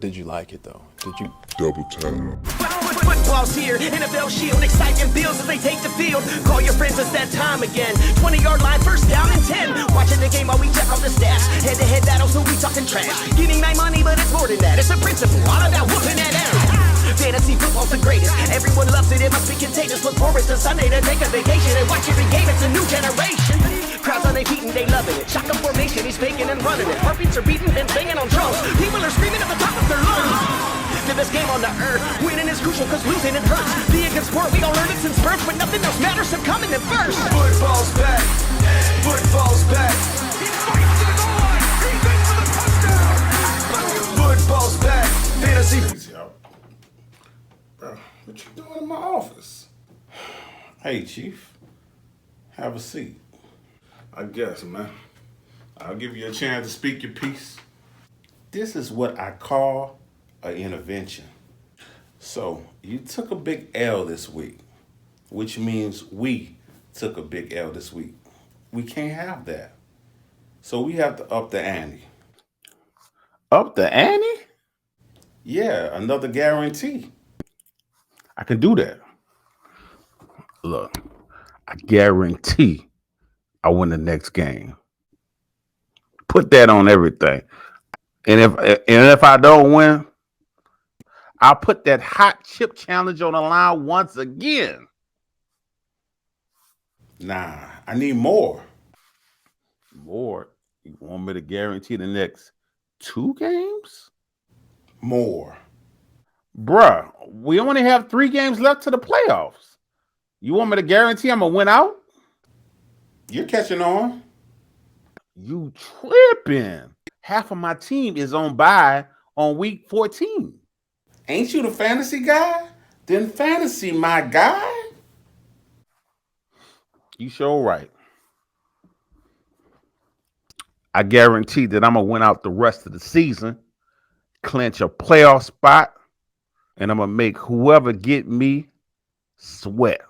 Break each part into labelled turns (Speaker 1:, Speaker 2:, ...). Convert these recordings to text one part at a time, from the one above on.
Speaker 1: Did you like it though? Did you?
Speaker 2: Double tap.
Speaker 3: Football's here, NFL Shield, exciting feels as they take the field. Call your friends, it's that time again. 20-yard line, first down and 10. Watching the game while we check out the stats. Head-to-head battles, so we talking trash. Getting my money, but it's more than that. It's a principle, all about whooping that ass. Fantasy football's the greatest. Everyone loves it, it must be contagious. Look forward to Sunday to take a vacation and watch every game. It's a new generation. Crowds on their feet and they loving it. Shotgun formation, he's faking and running it. Heartbeats are beating and banging on drums. People are screaming at the top of their lungs. The best game on the earth. Winning is crucial cause losing it hurts. Being a sport, we all learned it since birth, but nothing else matters, so coming in first.
Speaker 4: Football's back. Football's back.
Speaker 5: He's fighting to the goal line. He's in for the touchdown.
Speaker 4: Football's back. Fantasy.
Speaker 6: Easy out. Bro, what you doing in my office? Hey, Chief. Have a seat. I guess, man. I'll give you a chance to speak your piece. This is what I call an intervention. So you took a big L this week, which means we took a big L this week. We can't have that. So we have to up the ante.
Speaker 7: Up the ante?
Speaker 6: Yeah, another guarantee.
Speaker 7: I can do that. Look, I guarantee I win the next game. Put that on everything. And if I don't win, I'll put that hot chip challenge on the line once again.
Speaker 6: Nah, I need more.
Speaker 7: More? You want me to guarantee the next 2 games?
Speaker 6: More.
Speaker 7: Bruh, we only have 3 games left to the playoffs. You want me to guarantee I'm going to win out?
Speaker 6: You're catching on.
Speaker 7: You tripping. Half of my team is on bye on week 14.
Speaker 6: Ain't you the fantasy guy? Then fantasy my guy.
Speaker 7: You sure right. I guarantee that I'm going to win out the rest of the season, clinch a playoff spot, and I'm going to make whoever get me sweat.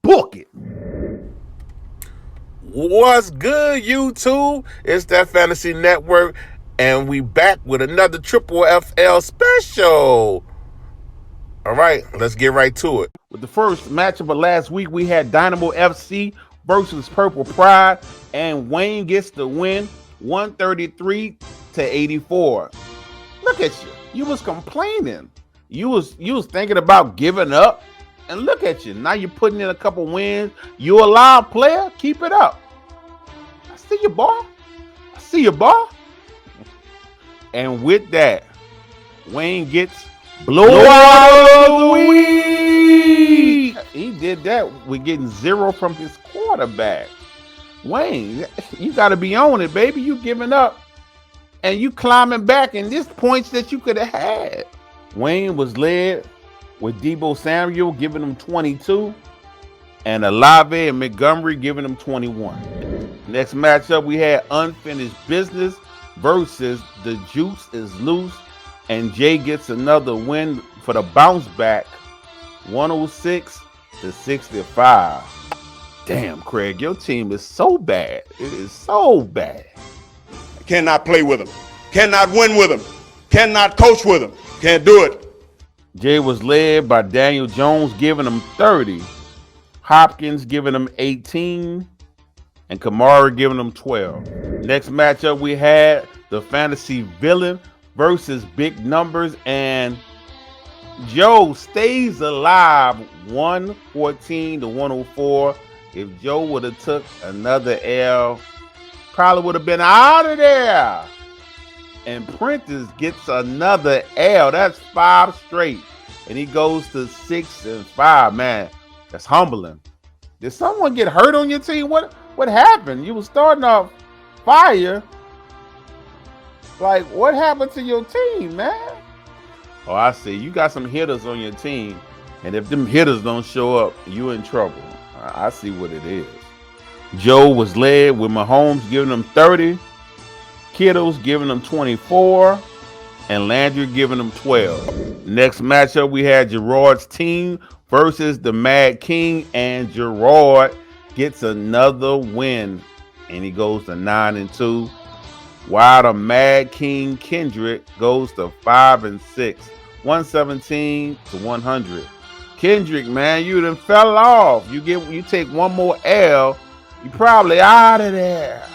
Speaker 7: Book it.
Speaker 8: What's good, YouTube? It's that Fantasy Network, and we back with another FFFL special. All right, let's get right to it.
Speaker 7: With the first matchup of last week, we had Dynamo FC versus Purple Pride, and Wayne gets the win, 133-84. Look at you. You was complaining. You was thinking about giving up. And look at you. Now you're putting in a couple wins. You a live player. Keep it up. I see you, boy. I see you, boy. And with that, Wayne gets blowout of the week. He did that with getting 0 from his quarterback. Wayne, you got to be on it, baby. You giving up. And you climbing back in these points that you could have had. Wayne was led with Debo Samuel giving him 22 and Olave and Montgomery giving him 21. Next matchup, we had Unfinished Business versus The Juice is Loose, and Jay gets another win for the bounce back, 106-65. Damn, Craig, your team is so bad. It is so bad.
Speaker 2: Cannot play with him. Cannot win with him. Cannot coach with him. Can't do it.
Speaker 7: Jay was led by Daniel Jones giving him 30, Hopkins giving him 18, and Kamara giving him 12. Next matchup we had the Fantasy Villain versus Big Numbers, and Joe stays alive 114-104. If Joe would have took another L, probably would have been out of there. And Prentice gets another L. That's 5 straight. And he goes to 6-5. Man, that's humbling. Did someone get hurt on your team? What happened? You were starting off fire. Like, what happened to your team, man? Oh, I see. You got some hitters on your team. And if them hitters don't show up, you in trouble. I see what it is. Joe was led with Mahomes giving him 30. Kittles giving them 24, and Landry giving them 12. Next matchup, we had Gerard's team versus the Mad King, and Gerard gets another win, and he goes to 9-2. while the Mad King Kendrick goes to 5-6, 117 to 100. Kendrick, man, you done fell off. You take one more L, you probably out of there.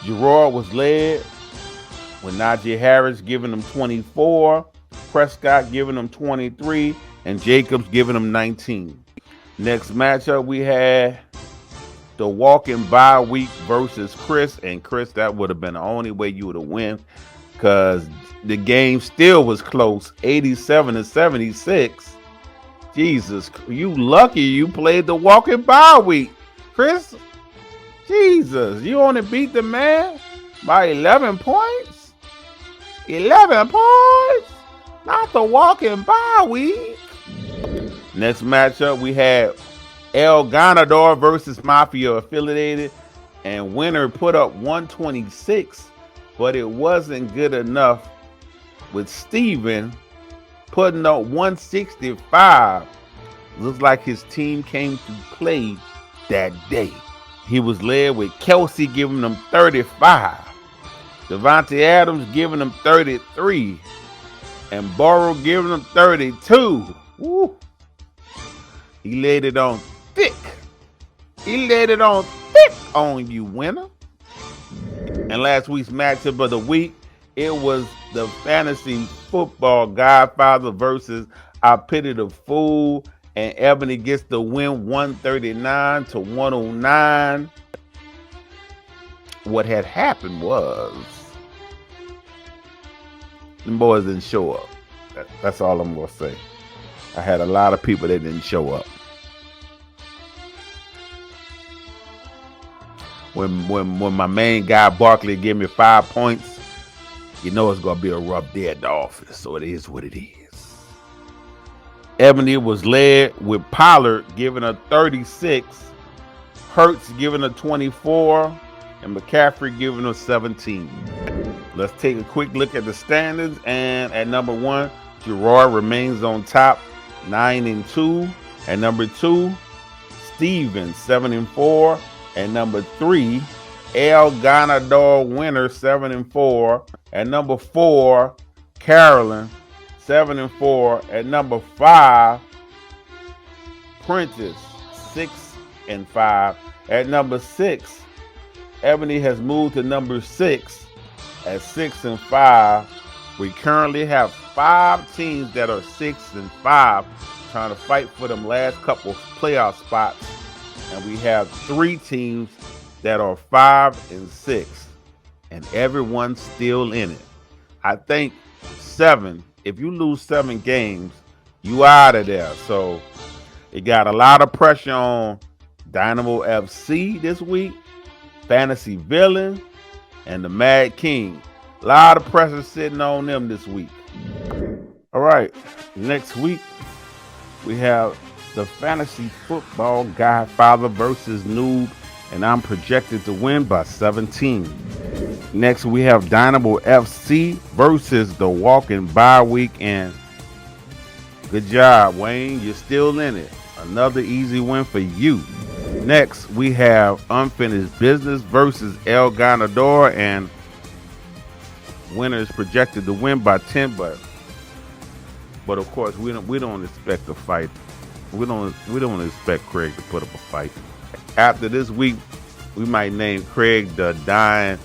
Speaker 7: Gerard was led with Najee Harris giving him 24, Prescott giving him 23, and Jacobs giving him 19. Next matchup, we had the walking bye week versus Chris. And Chris, that would have been the only way you would have win, because the game still was close, 87-76. Jesus, you lucky you played the walking bye week, Chris. Jesus, you only beat the man by 11 points? 11 points? Not the walking bye week. Next matchup, we had El Ganador versus Mafia Affiliated, and winner put up 126, but it wasn't good enough, with Steven putting up 165. Looks like his team came to play that day. He was led with Kelsey giving him 35, Devontae Adams giving him 33, and Burrow giving him 32. Woo. He laid it on thick. He laid it on thick on you, winner. And last week's matchup of the week, it was the fantasy football Godfather versus I Pity the Fool, and Ebony gets the win 139 to 109. What had happened was the boys didn't show up. That's all I'm gonna say. I had a lot of people that didn't show up. When my main guy Barkley gave me 5 points, you know it's gonna be a rough day at the office. So it is what it is. Ebony was led with Pollard giving her 36, Hurts giving her 24, and McCaffrey giving her 17. Let's take a quick look at the standings. And at number 1, Gerard remains on top, 9-2. At number 2, Steven, 7-4. At number 3, El Ganador winner, 7-4. At number 4, Carolyn, 7-4. At number 5, Prentice, 6-5. At number 6, Ebony has moved to number 6 at 6-5. We currently have 5 teams that are 6-5, trying to fight for them last couple playoff spots. And we have 3 teams that are 5-6, and everyone's still in it. I think 7. If you lose 7 games, you out of there. So it got a lot of pressure on Dynamo FC this week, Fantasy Villain, and the Mad King. A lot of pressure sitting on them this week. All right, next week we have the Fantasy Football Godfather versus Noob, and I'm projected to win by 17. Next, we have Dynamo FC versus the Walking Bye Week, and good job, Wayne. You're still in it. Another easy win for you. Next, we have Unfinished Business versus El Ganador, and winner is projected to win by 10, but of course we don't expect a fight. We don't expect Craig to put up a fight. After this week, we might name Craig the Dying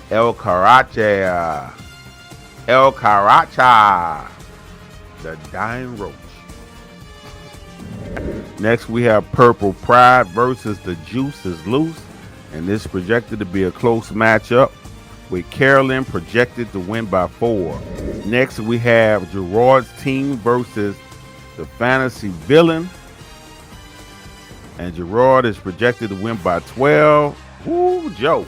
Speaker 7: El Caracha. El Caracha. The Dying Roach. Next, we have Purple Pride versus the Juice is Loose, and this is projected to be a close matchup, with Carolyn projected to win by 4. Next, we have Gerard's team versus the Fantasy Villain, and Gerard is projected to win by 12. Woo, Joe.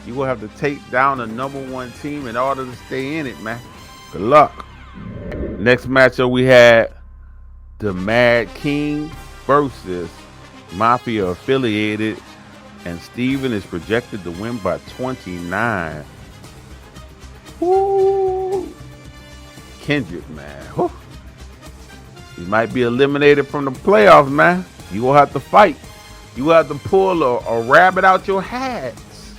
Speaker 7: You will have to take down the number 1 team in order to stay in it, man. Good luck. Next matchup, we had the Mad King versus Mafia Affiliated, and Steven is projected to win by 29. Woo. Kendrick, man. Woo. He might be eliminated from the playoffs, man. You will have to fight. You will have to pull a rabbit out your hats.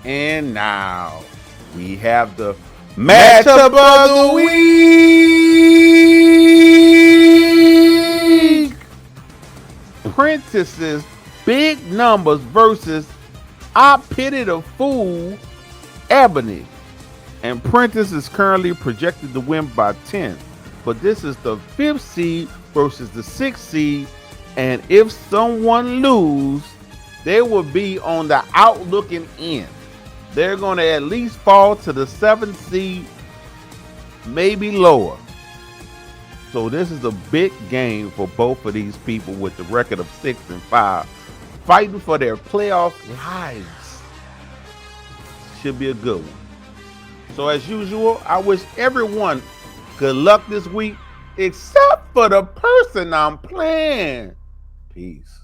Speaker 7: And now we have the matchup of the week. Prentice's big numbers versus I Pity the Fool, Ebony. And Prentice is currently projected to win by 10. But this is the 5th seed versus the 6th seed. And if someone lose, they will be on the outlooking end. They're going to at least fall to the 7th seed, maybe lower. So this is a big game for both of these people with the record of 6-5, fighting for their playoff lives. Should be a good one. So as usual, I wish everyone good luck this week, except for the person I'm playing. Peace.